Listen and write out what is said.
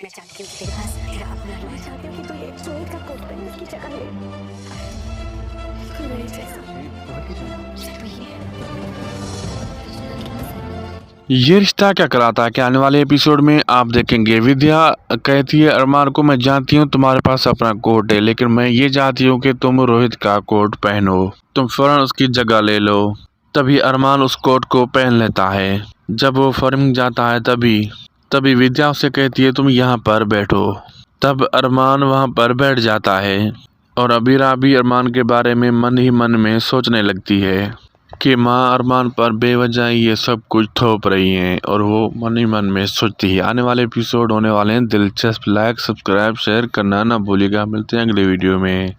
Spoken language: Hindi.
मैं चाहती हूँ कि तेरे पास तेरा अपना मैं चाहती हूँ कि तू ये रोहित का कोट पहन उसकी जगह ले कोई मेरे जैसा सिर्फ यही है। ये रिश्ता क्या कराता है कि आने वाले एपिसोड में आप देखेंगे विद्या कहती है अरमान को, मैं जानती हूँ तुम्हारे पास अपना कोट है, लेकिन मैं ये चाहती हूँ कि तुम रोहित का कोट पहनो, तुम फौरन उसकी जगह ले लो। तभी अरमान उस कोट को पहन लेता है। जब वो फॉर्मिंग जाता है तभी तभी विद्या उसे कहती है तुम यहाँ पर बैठो। तब अरमान वहाँ पर बैठ जाता है और अबीरा भी अरमान के बारे में मन ही मन में सोचने लगती है कि माँ अरमान पर बेवजह ये सब कुछ थोप रही हैं, और वो मन ही मन में सोचती है। आने वाले एपिसोड होने वाले हैं दिलचस्प। लाइक सब्सक्राइब शेयर करना ना भूलिएगा। मिलते हैं अगले वीडियो में।